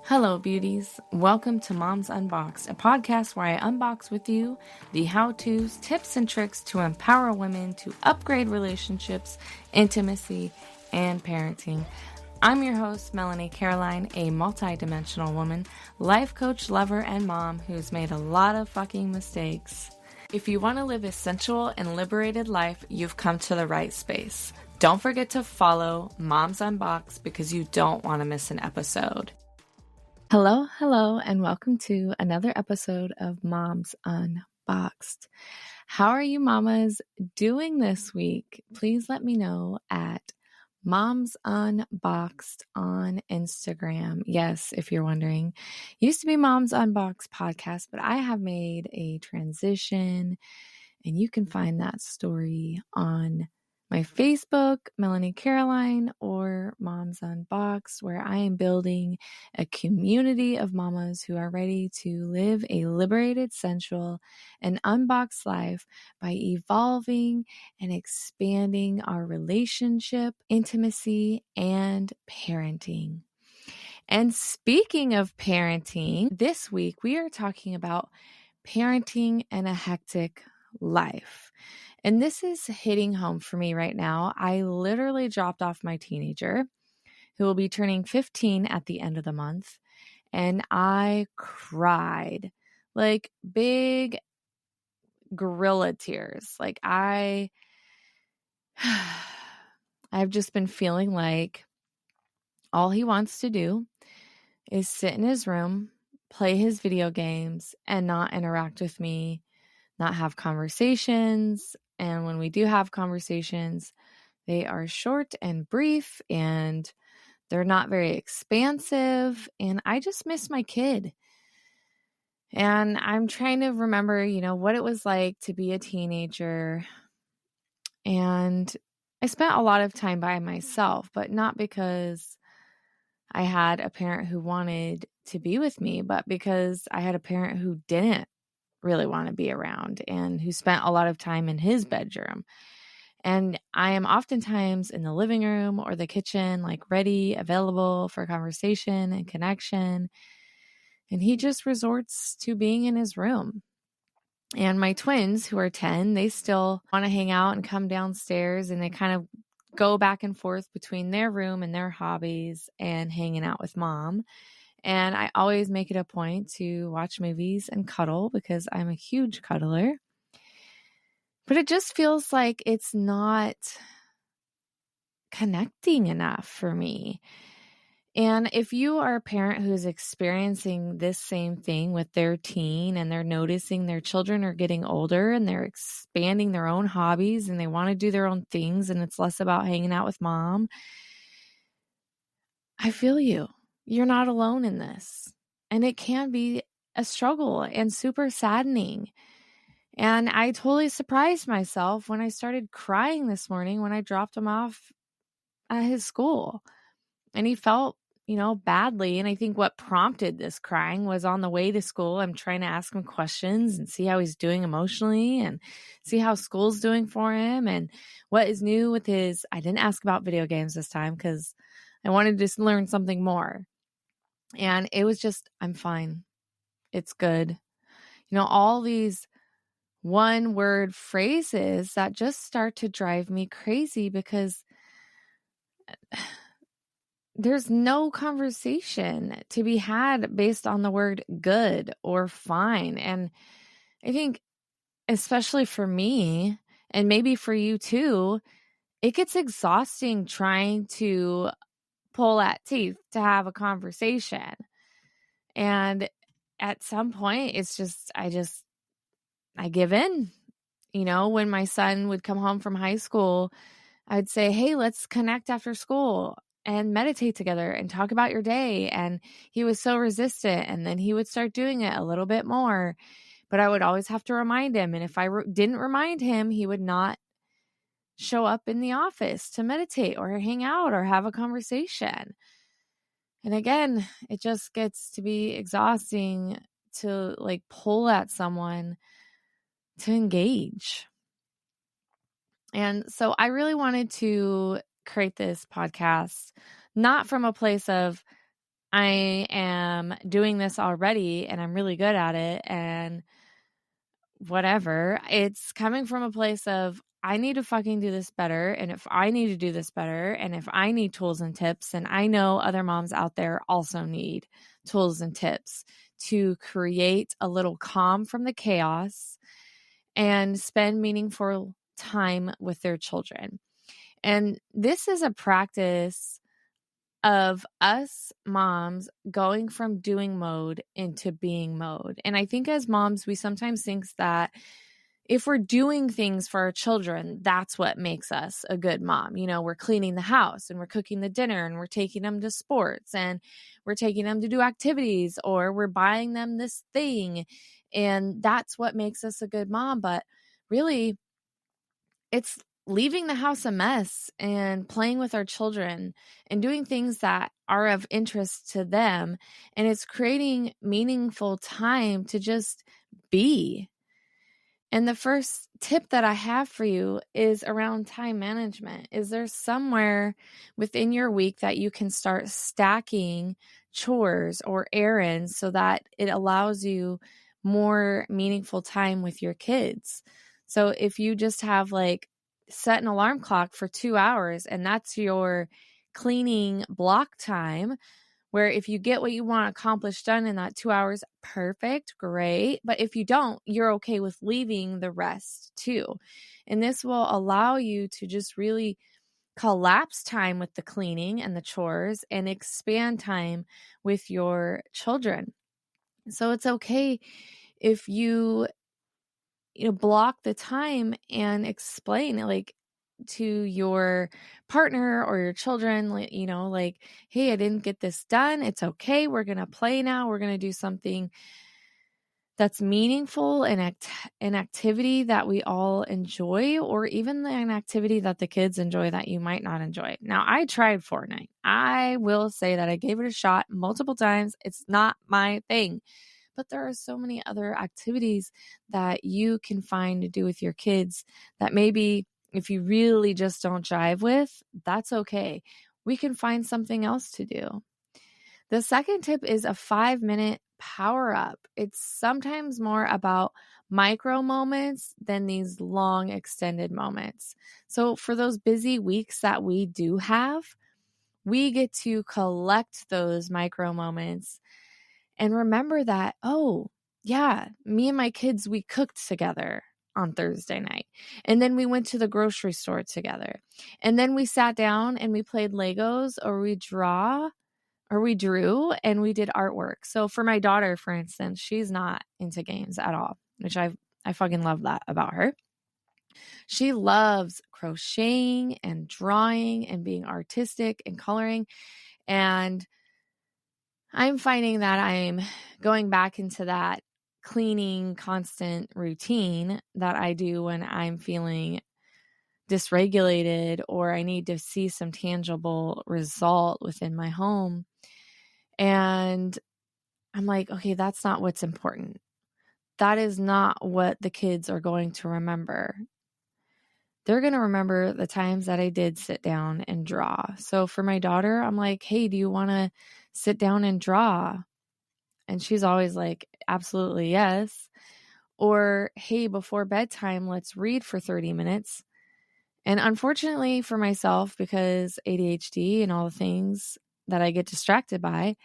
Hello, beauties. Welcome to Moms Unboxed, a podcast where I unbox with you the how-tos, tips, and tricks to empower women to upgrade relationships, intimacy, and parenting. I'm your host, Melanie Caroline, a multi-dimensional woman, life coach, lover, and mom who's made a lot of fucking mistakes. If you want to live a sensual and liberated life, you've come to the right space. Don't forget to follow Moms Unboxed because you don't want to miss an episode. Hello, and welcome to another episode of Moms Unboxed. How are you mamas doing this week? Please let me know at Moms Unboxed on Instagram. Yes, if you're wondering, it used to be Moms Unboxed podcast, but I have made a transition, and you can find that story on my Facebook, Melanie Caroline, or Moms Unboxed, where I am building a community of mamas who are ready to live a liberated, sensual, and unboxed life by evolving and expanding our relationship, intimacy, and parenting. And speaking of parenting, this week we are talking about parenting in a hectic life. And this is hitting home for me right now. I literally dropped off my teenager, who will be turning 15 at the end of the month, and I cried like big gorilla tears. Like I've just been feeling like all he wants to do is sit in his room, play his video games, and not interact with me, not have conversations. And when we do have conversations, they are short and brief and they're not very expansive. And I just miss my kid. And I'm trying to remember, what it was like to be a teenager. And I spent a lot of time by myself, but not because I had a parent who wanted to be with me, but because I had a parent who didn't really want to be around and who spent a lot of time in his bedroom. And I am oftentimes in the living room or the kitchen, like ready, available for conversation and connection. And he just resorts to being in his room. And my twins, who are 10, they still want to hang out and come downstairs, and they kind of go back and forth between their room and their hobbies and hanging out with mom. And I always make it a point to watch movies and cuddle because I'm a huge cuddler. But it just feels like it's not connecting enough for me. And if you are a parent who is experiencing this same thing with their teen and they're noticing their children are getting older and they're expanding their own hobbies and they want to do their own things and it's less about hanging out with mom, I feel you. You're not alone in this. And it can be a struggle and super saddening. And I totally surprised myself when I started crying this morning when I dropped him off at his school. And he felt, badly. And I think what prompted this crying was on the way to school, I'm trying to ask him questions and see how he's doing emotionally and see how school's doing for him and what is new with I didn't ask about video games this time because I wanted to just learn something more. And it was just, I'm fine. It's good. All these one-word phrases that just start to drive me crazy because there's no conversation to be had based on the word good or fine. And I think, especially for me, and maybe for you too, it gets exhausting trying to pull at teeth to have a conversation. And at some point, it's just, I give in. When my son would come home from high school, I'd say, hey, let's connect after school and meditate together and talk about your day. And he was so resistant. And then he would start doing it a little bit more. But I would always have to remind him. And if I didn't remind him, he would not show up in the office to meditate or hang out or have a conversation. And again, it just gets to be exhausting to pull at someone to engage. And so I really wanted to create this podcast, not from a place of I am doing this already and I'm really good at it and whatever. It's coming from a place of I need to fucking do this better. And if I need to do this better, and if I need tools and tips, and I know other moms out there also need tools and tips to create a little calm from the chaos and spend meaningful time with their children. And this is a practice of us moms going from doing mode into being mode. And I think as moms, we sometimes think that if we're doing things for our children, that's what makes us a good mom. You know, we're cleaning the house and we're cooking the dinner and we're taking them to sports and we're taking them to do activities or we're buying them this thing. And that's what makes us a good mom. But really, it's leaving the house a mess and playing with our children and doing things that are of interest to them. And it's creating meaningful time to just be. And the first tip that I have for you is around time management. Is there somewhere within your week that you can start stacking chores or errands so that it allows you more meaningful time with your kids? So if you just have like set an alarm clock for 2 hours and that's your cleaning block time, where if you get what you want accomplished done in that 2 hours, perfect, great. But if you don't, you're okay with leaving the rest too. And this will allow you to just really collapse time with the cleaning and the chores and expand time with your children. So it's okay if you block the time and explain like to your partner or your children, like, hey, I didn't get this done. It's okay. We're going to play now. We're going to do something that's meaningful and an activity that we all enjoy, or even an activity that the kids enjoy that you might not enjoy. Now, I tried Fortnite. I will say that I gave it a shot multiple times. It's not my thing. But there are so many other activities that you can find to do with your kids that maybe if you really just don't jive with, that's okay. We can find something else to do. The second tip is a 5-minute power up. It's sometimes more about micro moments than these long extended moments. So for those busy weeks that we do have, we get to collect those micro moments and remember that, oh, yeah, me and my kids, we cooked together on Thursday night. And then we went to the grocery store together. And then we sat down and we played Legos or we drew and we did artwork. So for my daughter, for instance, she's not into games at all, which I fucking love that about her. She loves crocheting and drawing and being artistic and coloring. And I'm finding that I'm going back into that cleaning constant routine that I do when I'm feeling dysregulated or I need to see some tangible result within my home. And I'm like, okay, that's not what's important. That is not what the kids are going to remember. They're going to remember the times that I did sit down and draw. So for my daughter, I'm like, hey, do you want to sit down and draw? And she's always like, absolutely, yes. Or, hey, before bedtime, let's read for 30 minutes. And unfortunately for myself, because ADHD and all the things that I get distracted by,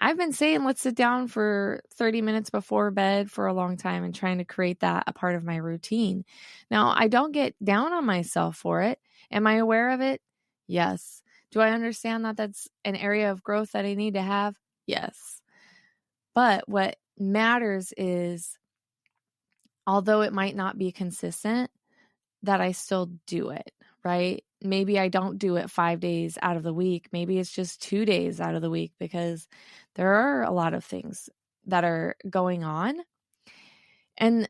I've been saying, let's sit down for 30 minutes before bed for a long time and trying to create that a part of my routine. Now, I don't get down on myself for it. Am I aware of it? Yes. Do I understand that that's an area of growth that I need to have? Yes. But what matters is, although it might not be consistent, that I still do it, right? Maybe I don't do it 5 days out of the week. Maybe it's just 2 days out of the week because there are a lot of things that are going on. And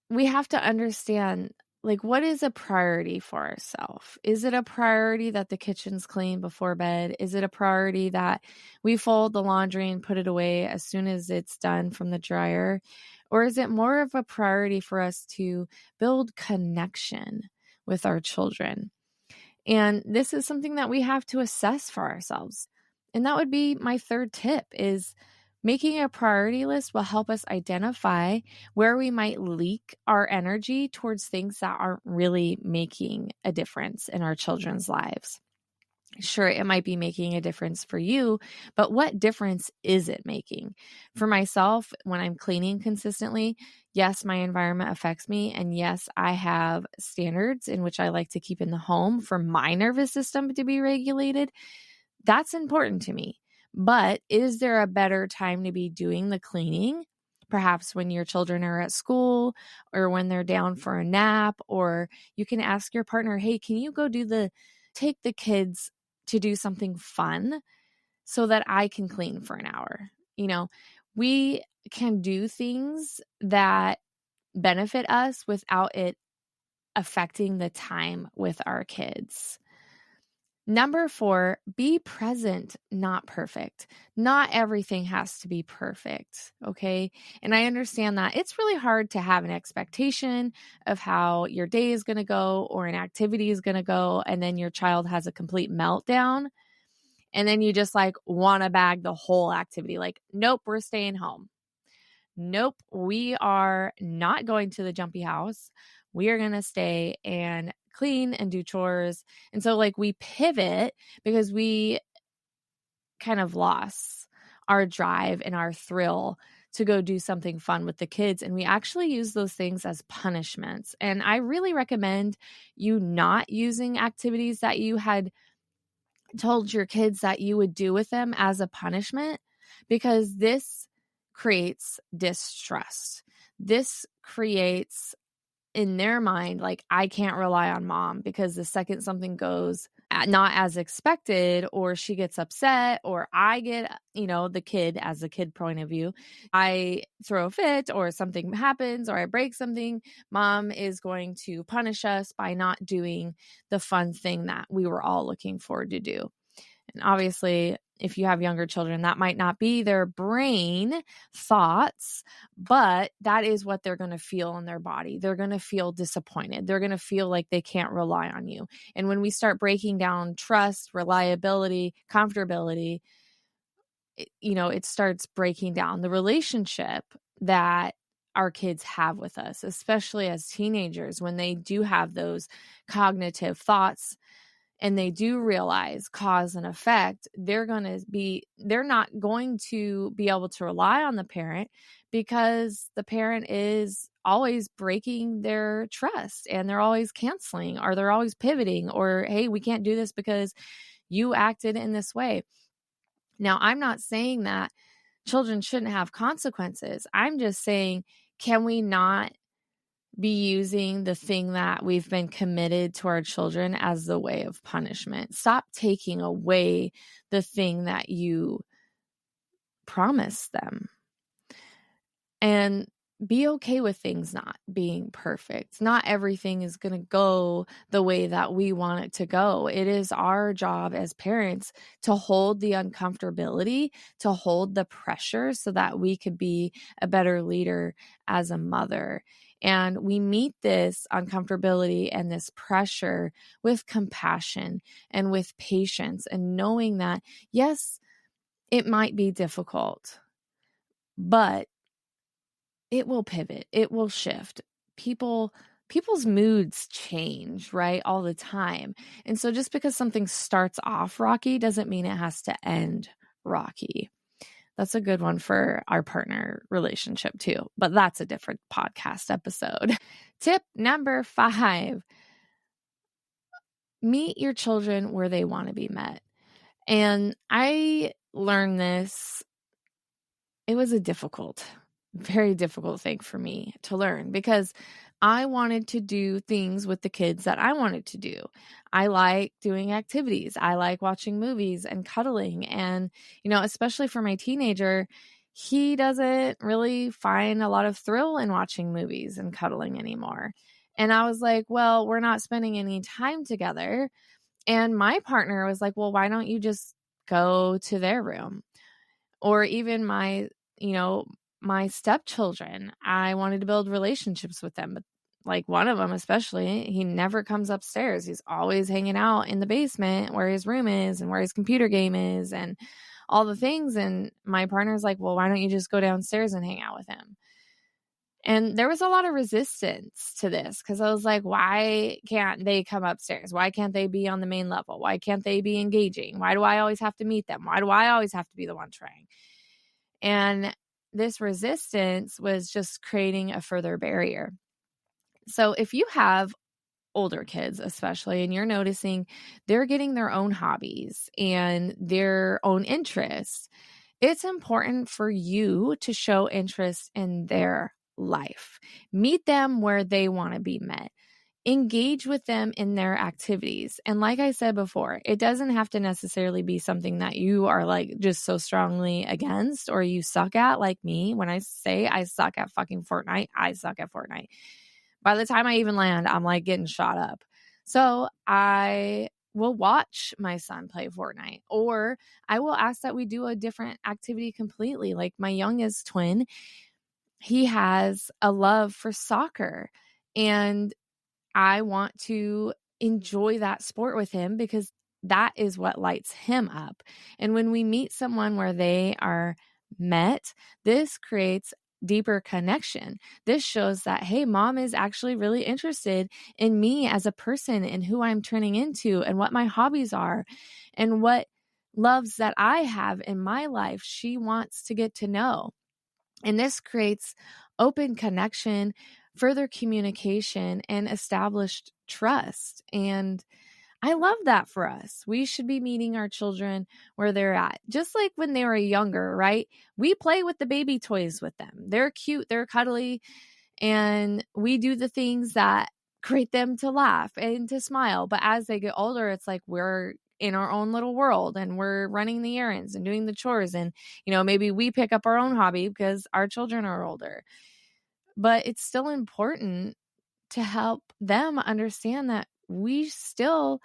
we have to understand, like, what is a priority for ourselves? Is it a priority that the kitchen's clean before bed? Is it a priority that we fold the laundry and put it away as soon as it's done from the dryer? Or is it more of a priority for us to build connection with our children? And this is something that we have to assess for ourselves. And that would be my third tip is making a priority list will help us identify where we might leak our energy towards things that aren't really making a difference in our children's lives. Sure, it might be making a difference for you, but what difference is it making? For myself, when I'm cleaning consistently, yes, my environment affects me. And yes, I have standards in which I like to keep in the home for my nervous system to be regulated. That's important to me. But is there a better time to be doing the cleaning? Perhaps when your children are at school or when they're down for a nap, or you can ask your partner, hey, can you go take the kids to do something fun so that I can clean for an hour? We can do things that benefit us without it affecting the time with our kids. Number 4, be present, not perfect. Not everything has to be perfect, okay? And I understand that it's really hard to have an expectation of how your day is going to go or an activity is going to go, and then your child has a complete meltdown, and then you just want to bag the whole activity. Nope, we're staying home. Nope, we are not going to the jumpy house. We are going to stay and clean and do chores. And so we pivot because we kind of lost our drive and our thrill to go do something fun with the kids. And we actually use those things as punishments. And I really recommend you not using activities that you had told your kids that you would do with them as a punishment, because this creates distrust. This creates in their mind, I can't rely on mom, because the second something goes not as expected, or she gets upset, or I get, the kid, as a kid point of view, I throw a fit or something happens or I break something, mom is going to punish us by not doing the fun thing that we were all looking forward to do. And obviously, if you have younger children, that might not be their brain thoughts, but that is what they're going to feel in their body. They're going to feel disappointed. They're going to feel like they can't rely on you. And when we start breaking down trust, reliability, comfortability, it starts breaking down the relationship that our kids have with us, especially as teenagers, when they do have those cognitive thoughts and they do realize cause and effect. They're not going to be able to rely on the parent, because the parent is always breaking their trust and they're always canceling, or they're always pivoting, or, hey, we can't do this because you acted in this way. Now, I'm not saying that children shouldn't have consequences. I'm just saying, can we not be using the thing that we've been committed to our children as the way of punishment? Stop taking away the thing that you promised them. And be okay with things not being perfect. Not everything is going to go the way that we want it to go. It is our job as parents to hold the uncomfortability, to hold the pressure, so that we could be a better leader as a mother. And we meet this uncomfortability and this pressure with compassion and with patience, and knowing that, yes, it might be difficult, but it will pivot. It will shift. People's moods change, right? All the time. And so just because something starts off rocky doesn't mean it has to end rocky. That's a good one for our partner relationship too, but that's a different podcast episode. Tip number 5, meet your children where they want to be met. And I learned this. It was a very difficult thing for me to learn, because I wanted to do things with the kids that I wanted to do. I like doing activities. I like watching movies and cuddling. And, especially for my teenager, he doesn't really find a lot of thrill in watching movies and cuddling anymore. And I was like, well, we're not spending any time together. And my partner was like, well, why don't you just go to their room? Or even my stepchildren, I wanted to build relationships with them, but like one of them especially, he never comes upstairs. He's always hanging out in the basement where his room is and where his computer game is and all the things. And my partner's like, well, why don't you just go downstairs and hang out with him? And there was a lot of resistance to this because I was like, why can't they come upstairs? Why can't they be on the main level? Why can't they be engaging? Why do I always have to meet them? Why do I always have to be the one trying? And this resistance was just creating a further barrier. So if you have older kids, especially, and you're noticing they're getting their own hobbies and their own interests, it's important for you to show interest in their life. Meet them where they want to be met. Engage with them in their activities. And like I said before, it doesn't have to necessarily be something that you are like just so strongly against or you suck at, like me. When I say I suck at fucking Fortnite, I suck at Fortnite. By the time I even land, I'm like getting shot up. So I will watch my son play Fortnite, or I will ask that we do a different activity completely. Like my youngest twin, he has a love for soccer, and I want to enjoy that sport with him because that is what lights him up. And when we meet someone where they are met, this creates deeper connection. This shows that, hey, mom is actually really interested in me as a person and who I'm turning into and what my hobbies are and what loves that I have in my life. She wants to get to know. And this creates open connection, further communication, and established trust. And I love that for us. We should be meeting our children where they're at. Just like when they were younger, right? We play with the baby toys with them. They're cute, they're cuddly, and we do the things that create them to laugh and to smile. But as they get older, it's like we're in our own little world and we're running the errands and doing the chores. And, maybe we pick up our own hobby because our children are older. But it's still important to help them understand that we still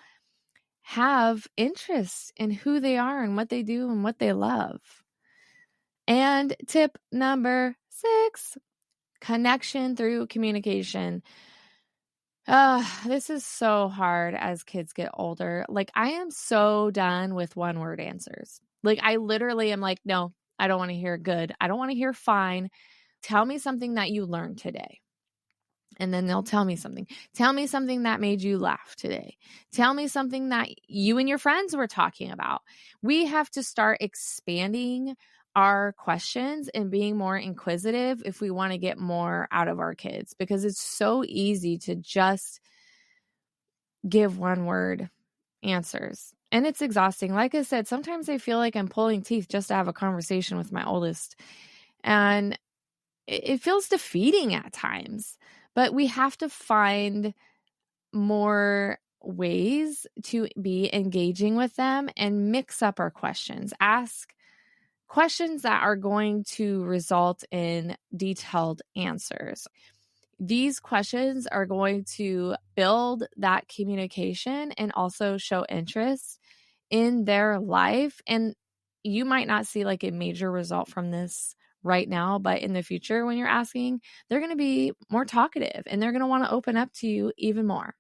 have interest in who they are and what they do and what they love. And tip number 6, connection through communication. This is so hard as kids get older. Like, I am so done with one-word answers. Like, I literally am like, no, I don't want to hear good. I don't want to hear fine. Tell me something that you learned today. And then they'll tell me something. Tell me something that made you laugh today. Tell me something that you and your friends were talking about. We have to start expanding our questions and being more inquisitive if we want to get more out of our kids, because it's so easy to just give one word answers. And it's exhausting. Like I said, sometimes I feel like I'm pulling teeth just to have a conversation with my oldest. And it feels defeating at times. But we have to find more ways to be engaging with them and mix up our questions. Ask questions that are going to result in detailed answers. These questions are going to build that communication and also show interest in their life. And you might not see like a major result from this right now, but in the future, when you're asking, they're going to be more talkative and they're going to want to open up to you even more.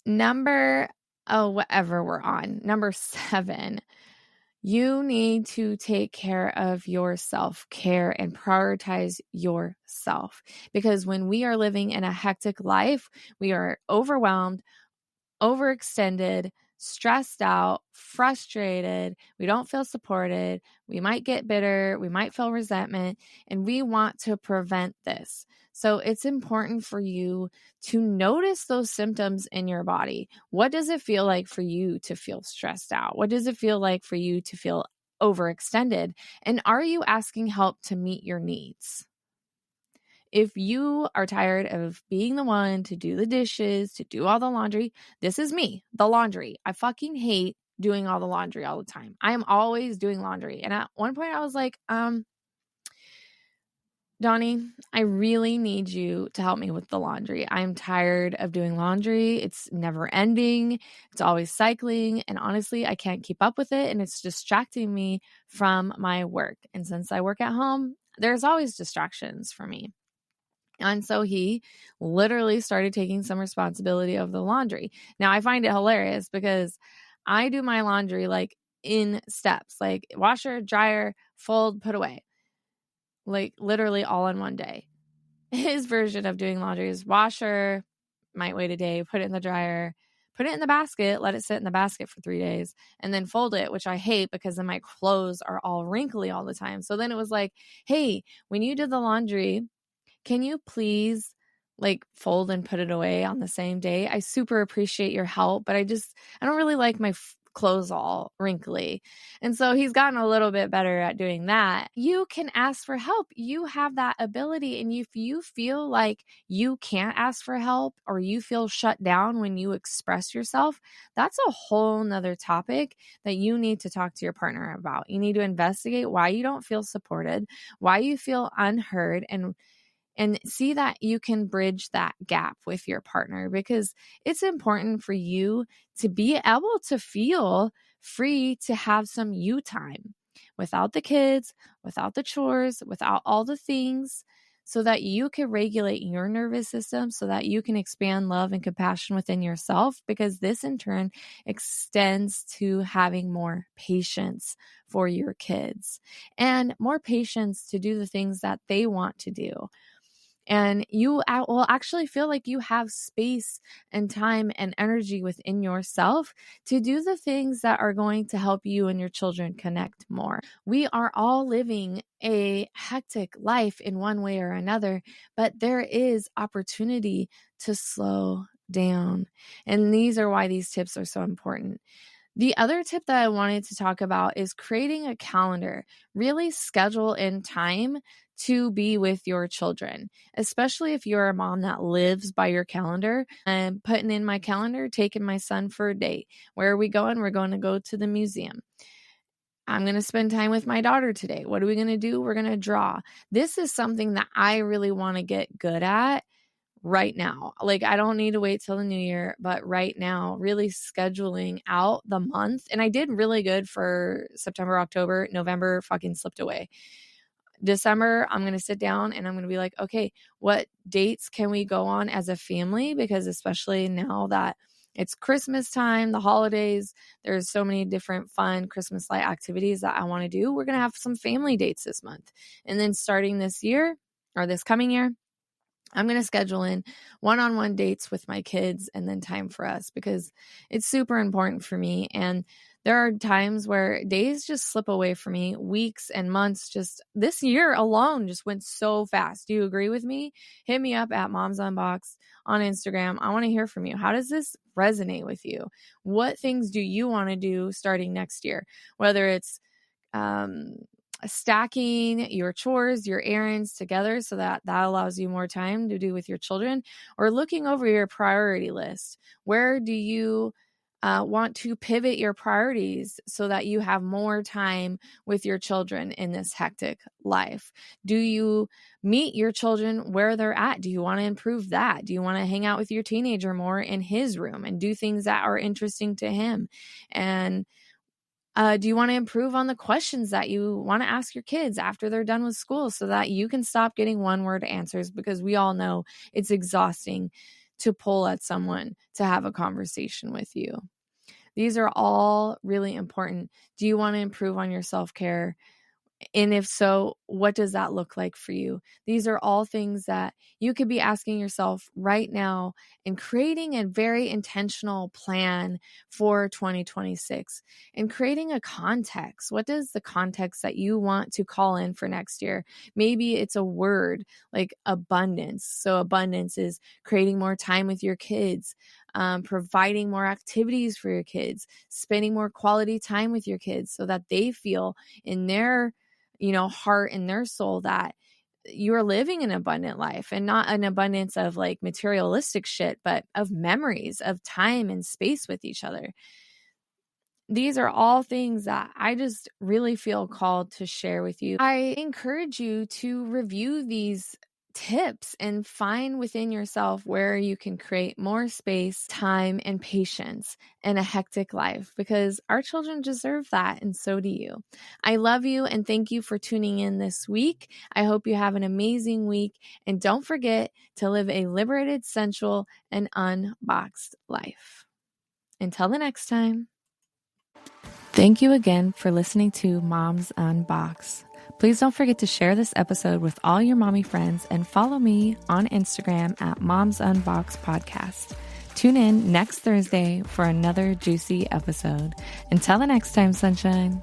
Number 7, you need to take care of your self-care and prioritize yourself, because when we are living in a hectic life, we are overwhelmed, overextended, stressed out, frustrated. We don't feel supported. We might get bitter. We might feel resentment, and we want to prevent this. So it's important for you to notice those symptoms in your body. What does it feel like for you to feel stressed out? What does it feel like for you to feel overextended? And are you asking help to meet your needs? If you are tired of being the one to do the dishes, to do all the laundry, this is me, the laundry. I fucking hate doing all the laundry all the time. I am always doing laundry. And at one point I was like, Donnie, I really need you to help me with the laundry. I'm tired of doing laundry. It's never ending. It's always cycling. And honestly, I can't keep up with it. And it's distracting me from my work. And since I work at home, there's always distractions for me. And so he literally started taking some responsibility of the laundry. Now, I find it hilarious because I do my laundry like in steps, like washer, dryer, fold, put away, like literally all in one day. His version of doing laundry is washer, might wait a day, put it in the dryer, put it in the basket, let it sit in the basket for 3 days, and then fold it, which I hate because then my clothes are all wrinkly all the time. So then it was like, hey, when you did the laundry, can you please like fold and put it away on the same day? I super appreciate your help, but I don't really like my clothes all wrinkly. And so he's gotten a little bit better at doing that. You can ask for help. You have that ability. And if you feel like you can't ask for help or you feel shut down when you express yourself, that's a whole nother topic that you need to talk to your partner about. You need to investigate why you don't feel supported, why you feel unheard, and see that you can bridge that gap with your partner, because it's important for you to be able to feel free to have some you time without the kids, without the chores, without all the things, so that you can regulate your nervous system, so that you can expand love and compassion within yourself, because this in turn extends to having more patience for your kids and more patience to do the things that they want to do. And you will actually feel like you have space and time and energy within yourself to do the things that are going to help you and your children connect more. We are all living a hectic life in one way or another, but there is opportunity to slow down. And these are why these tips are so important. The other tip that I wanted to talk about is creating a calendar. Really schedule in time to be with your children, especially if you're a mom that lives by your calendar. I'm putting in my calendar, taking my son for a date. Where are we going? We're going to go to the museum. I'm going to spend time with my daughter today. What are we going to do? We're going to draw. This is something that I really want to get good at right now. Like, I don't need to wait till the new year, but right now, really scheduling out the month. And I did really good for September, October, November fucking slipped away. December, I'm going to sit down and I'm going to be like, okay, what dates can we go on as a family? Because especially now that it's Christmas time, the holidays, there's so many different fun Christmas light activities that I want to do. We're going to have some family dates this month. And then starting this year or this coming year, I'm going to schedule in one-on-one dates with my kids and then time for us, because it's super important for me. And there are times where days just slip away from me, weeks and months. Just this year alone just went so fast. Do you agree with me? Hit me up at Moms Unboxed on Instagram. I want to hear from you. How does this resonate with you? What things do you want to do starting next year? Whether it's stacking your chores, your errands together so that allows you more time to do with your children, or looking over your priority list. Where do you want to pivot your priorities so that you have more time with your children in this hectic life? Do you meet your children where they're at? Do you want to improve that? Do you want to hang out with your teenager more in his room and do things that are interesting to him? And do you want to improve on the questions that you want to ask your kids after they're done with school so that you can stop getting one-word answers? Because we all know it's exhausting to pull at someone to have a conversation with you. These are all really important. Do you want to improve on your self-care? And if so, what does that look like for you? These are all things that you could be asking yourself right now and creating a very intentional plan for 2026 and creating a context. What does the context that you want to call in for next year? Maybe it's a word like abundance. So abundance is creating more time with your kids, providing more activities for your kids, spending more quality time with your kids so that they feel in their heart and their soul that you're living an abundant life, and not an abundance of like materialistic shit, but of memories, of time and space with each other. These are all things that I just really feel called to share with you. I encourage you to review these tips and find within yourself where you can create more space, time, and patience in a hectic life, because our children deserve that, and so do you. I love you and thank you for tuning in this week. I hope you have an amazing week, and don't forget to live a liberated, sensual, and unboxed life. Until the next time. Thank you again for listening to Moms Unboxed. Please don't forget to share this episode with all your mommy friends and follow me on Instagram at Moms Unboxed Podcast. Tune in next Thursday for another juicy episode. Until the next time, sunshine.